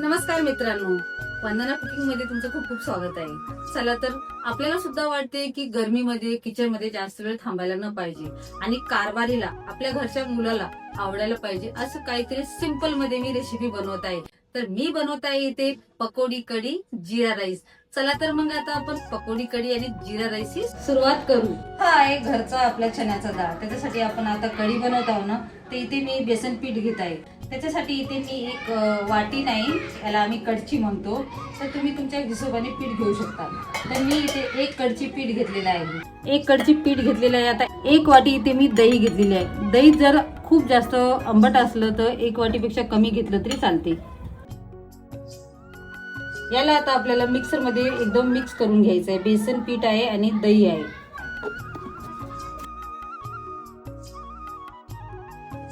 नमस्कार मित्रांनो, वंदना कुकिंग मध्ये तुमचं खूप खूप स्वागत आहे. चला तर आपल्याला सुद्धा वाटते की गर्मीमध्ये किचन मध्ये जास्त वेळ थांबायला न पाहिजे आणि कारभारीला आपल्या घरच्या मुलाला आवडायला पाहिजे असं काहीतरी सिंपल मध्ये मी रेसिपी बनवत आहे. तर मी बनवत आहे इथे पकोडी कढी जिरा राईस. चला तर मग आता आपण पकोडी कढी आणि जिरा राईस ची सुरुवात करू. हा आहे घरचा आपला चण्याचा डाळ. त्याच्यासाठी आपण आता कढी बनवत आहोत ना, तर इथे मी बेसन पीठ घेत आहे. त्याच्यासाठी इथे मी एक वाटी नाही, याला आम्ही कडची म्हणतो, तर तुम्ही तुमच्या हिशोबाने पीठ घेऊ शकता. तर मी इथे एक कडची पीठ घेतलेलं आहे. एक कडची पीठ घेतलेलं आहे. आता एक वाटी इथे मी दही घेतलेली आहे. दही जर खूप जास्त आंबट असलं तर एक वाटीपेक्षा कमी घेतलं तरी चालते. याला आता आपल्याला मिक्सर मध्ये एकदम मिक्स करून घ्यायचं आहे. बेसन पीठ आहे आणि दही आहे.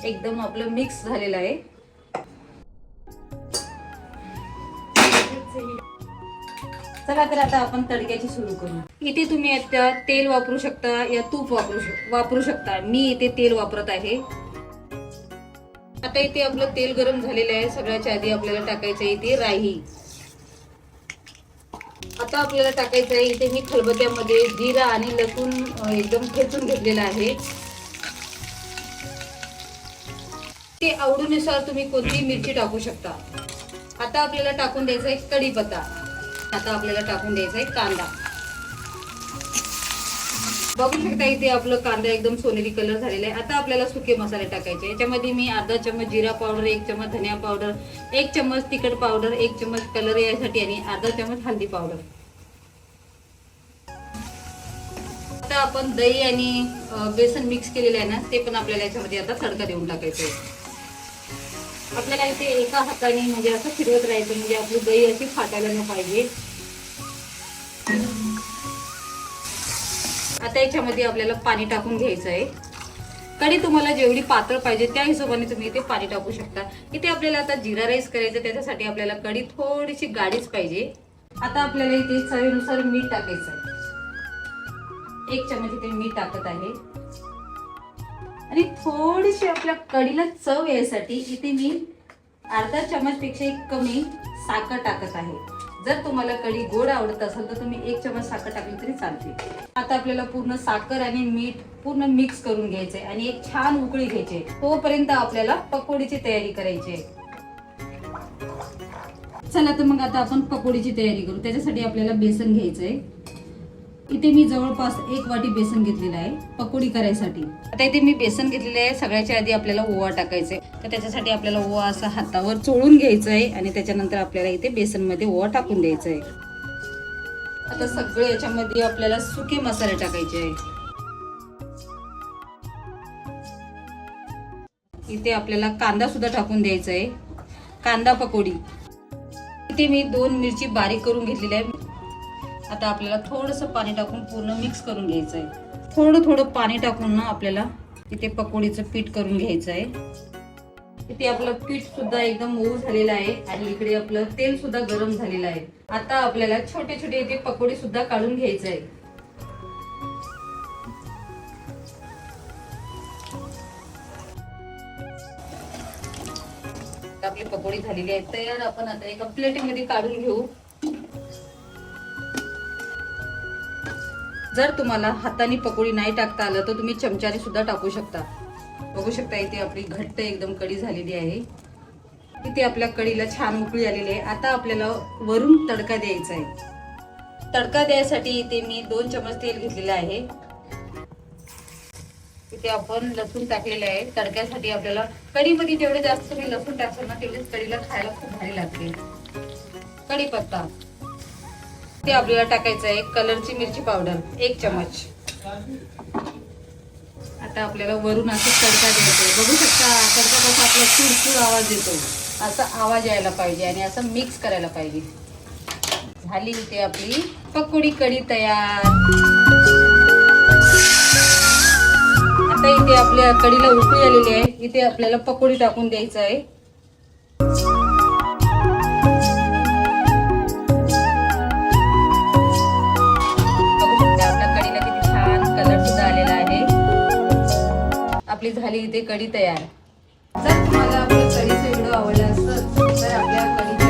एकदम आपलं मिक्स झालेलं आहे. चला तर आता आपण तडक्याची सुरू करू. इथे तुम्ही आता तेल वापरू शकता या तूप वापरू शकता. मी इथे तेल वापरत आहे. आता इथे आपलं तेल गरम झालेलं आहे. सगळ्याच्या आधी आपल्याला टाकायचं आहे इथे राई. आता आपल्याला टाकायचं आहे इथे मी खलबत्त्यामध्ये जिरा आणि लसूण एकदम ठेचून घेतलेला आहे. ते आवडीनुसार तुम्ही कोणती मिरची टाकू शकता. आता आपल्याला टाकून द्यायचा आहे कढीपत्ता. आता आपल्याला टाकून द्यायचा आहे कांदा. बघू शकता इथे आपलं कांदा एकदम सोनेरी कलर झालेला आहे. आता आपल्याला सुके मसाले टाकायचे. याच्यामध्ये मी अर्धा चम्मच जिरा पावडर, 1 चम्मच धनिया पावडर, 1 चम्मच तिखट पावडर, 1 चम्मच कलर यासाठी आणि अर्धा चम्मच हळदी पावडर. आता आपण दही आणि बेसन मिक्स केलेलं आहे ना, ते पण आपल्याला याच्यामध्ये आता तडका देऊन टाकायचं आहे. आपल्याला इथे एका हाताने म्हणजे असं फिरवत राहायचं, म्हणजे आपली दही अशी फाटायला न पाहिजे. आता याच्यामध्ये आपल्याला पाणी टाकून घ्यायचं आहे. कढी तुम्हाला जेवढी पातळ पाहिजे त्या हिशोबाने तुम्ही इथे पाणी टाकू शकता. इथे आपल्याला आता जिरा राईस करायचं, त्याच्यासाठी आपल्याला कढी थोडीशी गाढीच पाहिजे. आता आपल्याला इथे चवीनुसार मीठ टाकायचं आहे. 1 चमच इथे मीठ टाकत आहे आणि थोडीशी आपल्या कढीला चव यासाठी इथे मी अर्धा चमच पेक्षा कमी साखर टाकत आहे. जर तुम्हाला कढी गोड आवडत असेल तर तुम्ही 1 चमच साखर टाकली तरी चालते. आता आपल्याला पूर्ण साखर आणि मीठ पूर्ण मिक्स करून घ्यायचंय आणि एक छान उकळी घ्यायची. तोपर्यंत आपल्याला पकोडीची तयारी करायची आहे. चला तर मग आता आपण पकोडीची तयारी करू. त्याच्यासाठी आपल्याला बेसन घ्यायचंय. इथे मी जवळपास 1 वाटी बेसन घेतलेलं आहे पकोडी करायसाठी. आता इथे मी बेसन घेतलेलं आहे. सगळ्याच्या आधी आपल्याला ओवा टाकायचा आहे. तर त्याच्यासाठी आपल्याला ओवा असा हातावर चोळून घ्यायचा आहे आणि त्याच्यानंतर आपल्याला इथे बेसन मध्ये ओवा टाकून द्यायचा आहे. आता सगळे याच्यामध्ये आपल्याला सुके मसाले टाकायचे आहे. इथे आपल्याला कांदा सुद्धा टाकून द्यायचा आहे. कांदा पकोडी. इथे मी 2 मिरची बारीक करून घेतलेली आहे. आता आपल्याला थोडंसं पाणी टाकून पूर्ण मिक्स करून घ्यायचं आहे. थोडं थोडं पाणी टाकून ना आपल्याला इथे पकोडीचं पीठ करून घ्यायचं आहे. इथे आपलं पीठ सुद्धा एकदम मऊ झालेलं आहे आणि इकडे आपलं तेल सुद्धा गरम झालेलं आहे. आता आपल्याला छोटे छोटे इथे पकोडी सुद्धा काढून घ्यायचं आहे. आपली पकोडी झालेली आहे तयार. आपण आता एका प्लेटमध्ये काढून घेऊ. जर तुम्हाला हाताने पकोडी नाही टाकता आलं तर तुम्ही चमच्याने सुद्धा टाकू शकता. बघू शकता इथे आपली घट्ट एकदम कढी झालेली आहे. इथे आपल्या कढीला छान उकळी आलेली आहे. आता आपल्याला वरून तडका द्यायचा आहे. तडका द्यायसाठी इथे मी 2 चमच तेल घेतलेलं आहे. इथे आपण लसूण टाकलेलं आहे. तडक्यासाठी आपल्याला कढीमध्ये जेवढे जास्त तुम्ही लसूण टाकसाल ना तेवढेच कढीला खायला खूप भारी लागते. कढीपत्ता ते आपल्याला टाकायचं आहे. कलरची मिरची पावडर 1 चमच. आता आपल्याला वरून असं तडका द्यायचा आहे. बघू शकता तडका कसा आपला चुरचुर आवाज येतो, असा आवाज यायला पाहिजे आणि असं मिक्स करायला पाहिजे. झाली इथे आपली पकोडी कढी तयार. आता इथे आपल्या कढीला उकळी आलेली आहे. इथे आपल्याला पकोडी टाकून द्यायचं आहे. आपली झाली इथे कढी तयार. जर तुम्हाला आपल्या कढीचा व्हिडिओ आवडला असेल तर आपल्या कढी